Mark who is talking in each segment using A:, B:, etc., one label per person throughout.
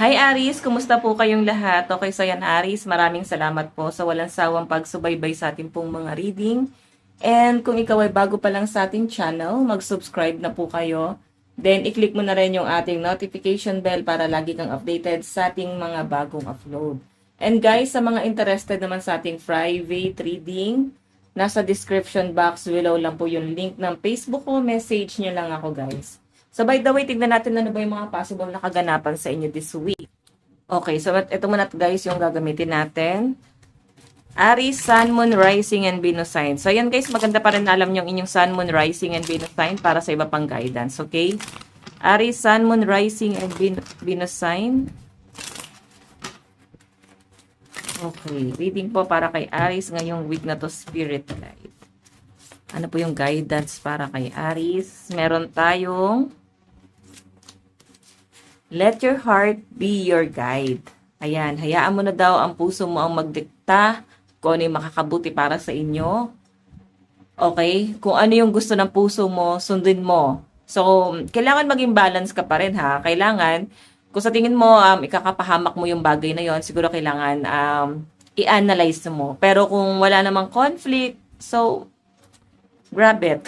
A: Hi Aris, kumusta po kayong lahat? Okay, so yan Aris, maraming salamat po sa walang sawang pagsubaybay sa ating pong mga reading. And kung ikaw ay bago pa lang sa ating channel, mag-subscribe na po kayo. Then, i-click mo na rin yung ating notification bell para lagi kang updated sa ating mga bagong upload. And guys, sa mga interested naman sa ating private reading, nasa description box below lang po yung link ng Facebook ko. Message nyo lang ako guys. So by the way, tignan natin ano ba yung mga possible na kaganapan sa inyo this week. Okay, so ito muna guys yung gagamitin natin. Aries, Sun, Moon, Rising, and Venus sign. So ayan guys, maganda pa rin na alam yung inyong Sun, Moon, Rising, and Venus sign para sa iba pang guidance, okay? Aries, Sun, Moon, Rising, and Venus sign. Okay, reading po para kay Aries ngayong week na to, Spirit Guide. Ano po yung guidance para kay Aries? Meron tayong let your heart be your guide. Ayan, hayaan mo na daw ang puso mo ang magdikta kung ano yung makakabuti para sa inyo. Okay? Kung ano yung gusto ng puso mo, sundin mo. So, kailangan maging balance ka pa rin ha. Kailangan, kung sa tingin mo, ikakapahamak mo yung bagay na yon, siguro kailangan i-analyze mo. Pero kung wala namang conflict, so, grab it.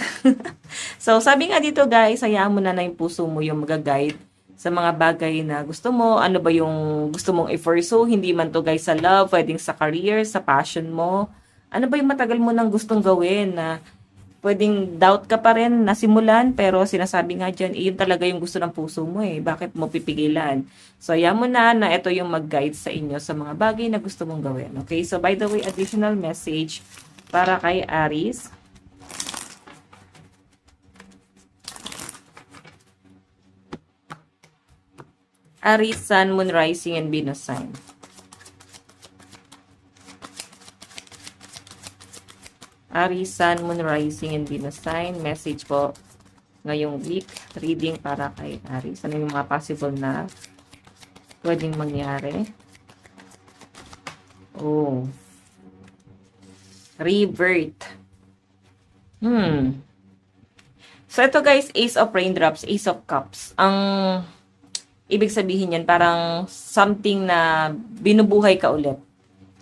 A: So, sabi nga dito guys, hayaan mo na yung puso mo yung mag-guide sa mga bagay na gusto mo, ano ba yung gusto mong i-pursue, hindi man to guys sa love, pwedeng sa career, sa passion mo. Ano ba yung matagal mo nang gustong gawin na pwedeng doubt ka pa rin nasimulan, pero sinasabi nga dyan, yun talaga yung gusto ng puso mo eh. Bakit mo pipigilan? So, ayan mo na ito yung mag-guide sa inyo sa mga bagay na gusto mong gawin. Okay? So, by the way, additional message para kay Aries. Aries, Sun, Moon, Rising, and Venus sign. Aries, Sun, Moon, Rising, and Venus sign. Message po ngayong week. Reading para kay Aries. Ano yung mga possible na pwedeng mangyari? Oh. Revert. So, ito guys, Ace of Raindrops, Ace of Cups. Ang ibig sabihin yan, parang something na binubuhay ka ulit.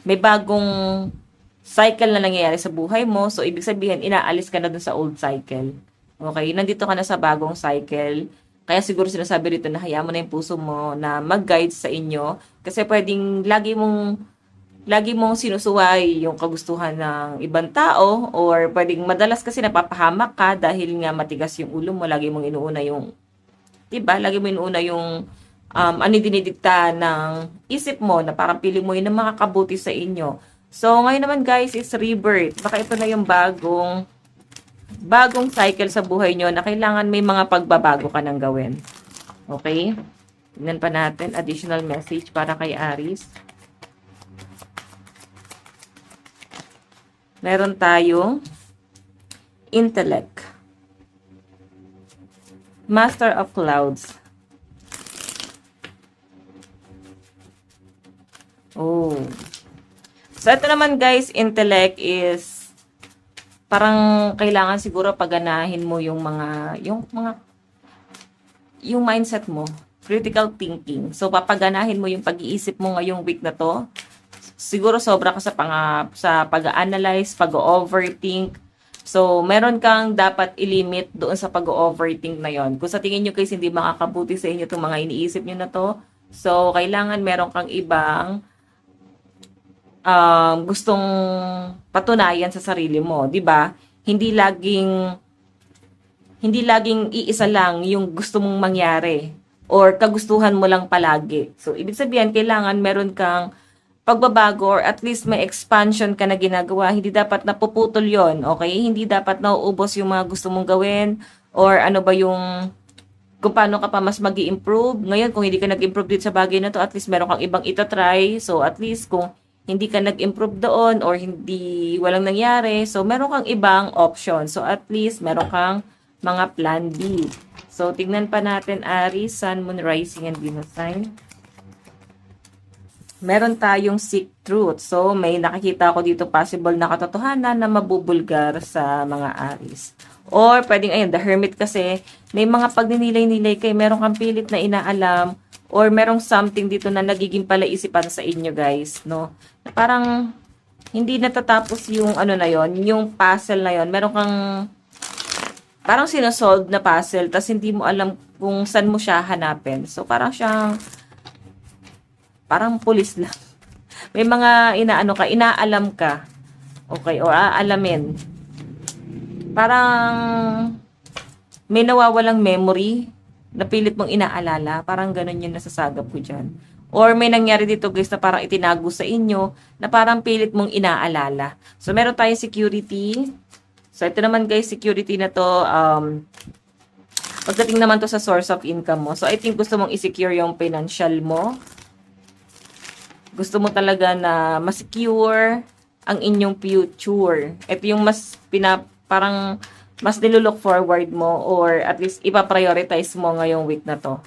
A: May bagong cycle na nangyayari sa buhay mo. So, ibig sabihin, inaalis ka na dun sa old cycle. Okay? Nandito ka na sa bagong cycle. Kaya siguro sinasabi rito na hayaan mo na yung puso mo na mag-guide sa inyo. Kasi pwedeng lagi mong sinusuway yung kagustuhan ng ibang tao, or pwedeng madalas kasi napapahamak ka dahil nga matigas yung ulo mo. Lagi mong inuuna yung diba? Lagi mo inuuna yung ano dinidikta ng isip mo na parang pili mo yun na makakabuti sa inyo. So, ngayon naman guys is rebirth. Baka ito na yung bagong cycle sa buhay nyo na kailangan may mga pagbabago ka nang gawin. Okay? Tignan pa natin. Additional message para kay Aries. Meron tayong intellect. Master of Clouds. Oh. So, ito naman guys, intellect is parang kailangan siguro paganahin mo yung mindset mo. Critical thinking. So, papaganahin mo yung pag-iisip mo ngayong week na to. Siguro sobra ka sa pag-analyze, pag-overthink. So, meron kang dapat i-limit doon sa pag-overthink na yon. Kung sa tingin nyo guys, hindi makakabuti sa inyo itong mga iniisip nyo na to. So, kailangan meron kang ibang gustong patunayan sa sarili mo. 'Di ba? Hindi laging iisa lang yung gusto mong mangyari or kagustuhan mo lang palagi. So, ibig sabihin, kailangan meron kang pagbabago or at least may expansion ka na ginagawa. Hindi dapat napuputol yon, okay? Hindi dapat nauubos yung mga gusto mong gawin or ano ba yung kung paano ka pa mas mag-i-improve. Ngayon, kung hindi ka nag-improve dito sa bagay na to, at least meron kang ibang itatry. So, at least kung hindi ka nag-improve doon or walang nangyari, so meron kang ibang option. So, at least meron kang mga plan B. So, tignan pa natin Aries, Sun, Moon, Rising, and Venus sign. Meron tayong seek truth. So, may nakikita ako dito possible na katotohanan na mabubulgar sa mga Aries. Or, pwedeng, ayun, the hermit kasi, may mga pagninilay-nilay kayo, meron kang pilit na inaalam, or merong something dito na nagiging palaisipan sa inyo, guys, no? Parang hindi natatapos yung ano na yon, yung puzzle na yon. Meron kang parang sinosolve na puzzle, tas hindi mo alam kung saan mo siya hanapin. So, parang siyang, parang pulis lang. May mga inaano ka, inaalam ka. Okay, o aalamin. Parang may nawawalang memory na pilit mong inaalala. Parang ganun yung nasasagap ko dyan. Or may nangyari dito, guys, na parang itinago sa inyo na parang pilit mong inaalala. So, meron tayong security. So, ito naman, guys, security na to, pagdating naman to sa source of income mo. So, I think gusto mong i-secure yung financial mo. Gusto mo talaga na ma-secure ang inyong future. Ito yung mas parang mas nilulook forward mo or at least ipa-prioritize mo ngayong week na to.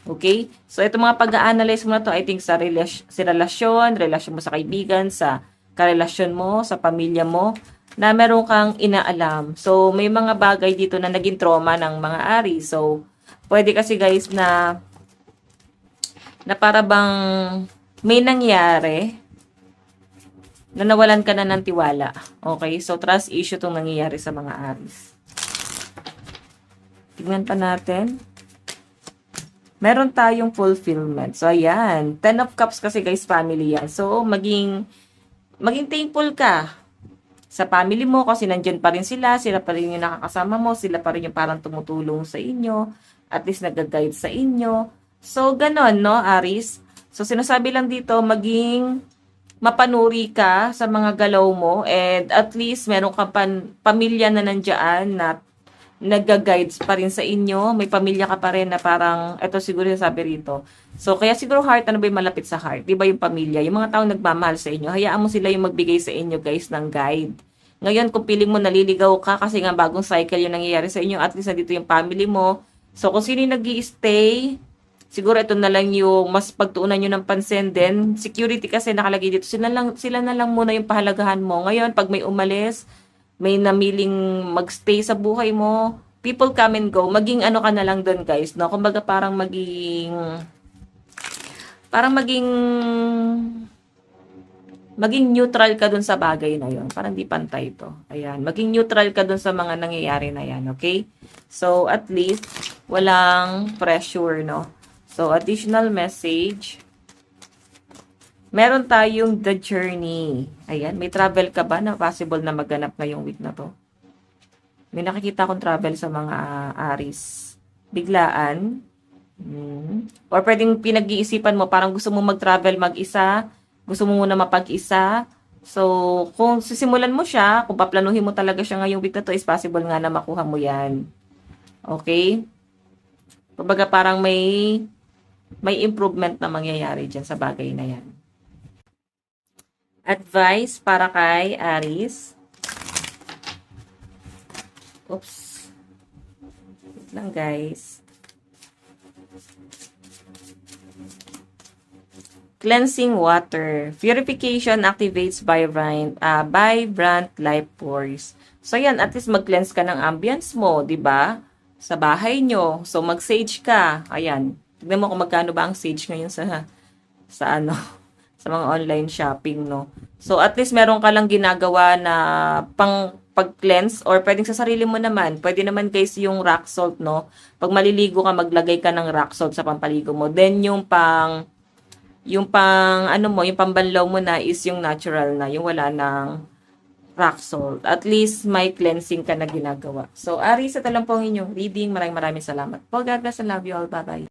A: Okay? So, ito mga pag-a-analyze mo na to, I think sa relasyon mo sa kaibigan, sa karelasyon mo, sa pamilya mo, na meron kang inaalam. So, may mga bagay dito na naging trauma ng mga ari. So, pwede kasi guys na para bang may nangyari na nawalan ka na ng tiwala. Okay? So, trust issue itong nangyayari sa mga aris. Tignan pa natin. Meron tayong fulfillment. So, ayan. 10 of Cups kasi guys, family yan. So, maging thankful ka sa family mo kasi nandyan pa rin sila pa rin yung nakakasama mo, sila pa rin yung parang tumutulong sa inyo, at least nag-guide sa inyo. So, ganon, no, Aris? So, sinasabi lang dito, maging mapanuri ka sa mga galaw mo and at least meron kang pamilya na nandyan na nag-guides pa rin sa inyo. May pamilya ka pa rin na parang, eto siguro yung sabi rito. So, kaya siguro heart, ano ba yung malapit sa heart? Di ba yung pamilya? Yung mga taong nagmamahal sa inyo, hayaan mo sila yung magbigay sa inyo, guys, ng guide. Ngayon, kung piling mo naliligaw ka kasi nga bagong cycle yung nangyayari sa inyo, at least nandito yung family mo. So, kung sino yung nag-i-stay, siguro ito na lang yung mas pagtuunan nyo ng pansin din. Security kasi nakalagay dito. Sila na lang muna yung pahalagahan mo. Ngayon, pag may umalis, may namiling magstay sa buhay mo, people come and go, maging ano ka na lang doon, guys, no? Kumbaga parang maging neutral ka doon sa bagay na yon. Parang di pantay to. Ayan, maging neutral ka doon sa mga nangyayari na yan, okay? So, at least, walang pressure, no? So, additional message. Meron tayong The Journey. Ayan, may travel ka ba na possible na maganap ngayong week na to? May nakikita akong travel sa mga Aris. Biglaan. Or pwedeng pinag-iisipan mo, parang gusto mo mag-travel mag-isa, gusto mo muna mapag-isa. So, kung sisimulan mo siya, kung paplanuhin mo talaga siya ngayong week na to, is possible nga na makuha mo yan. Okay? Kumbaga parang may improvement na mangyayari dyan sa bagay na yan. Advice para kay Aris. Oops. Wait lang, guys. Cleansing water. Purification activates vibrant life force. So, yan. At least mag-cleanse ka ng ambience mo, di ba? Sa bahay nyo. So, mag-sage ka. Ayan. Tignan mo kung magkano ba ang sage ngayon sa ano, sa mga online shopping, no? So, at least meron ka lang ginagawa na pag-cleanse or pwedeng sa sarili mo naman. Pwede naman guys yung rock salt, no? Pag maliligo ka, maglagay ka ng rock salt sa pampaligo mo. Then, yung pambanlaw mo na is yung natural na, yung wala ng rock salt. At least may cleansing ka na ginagawa. So, Aris, ito lang po ang inyong reading. Maraming salamat po. God bless and love you all. Bye-bye.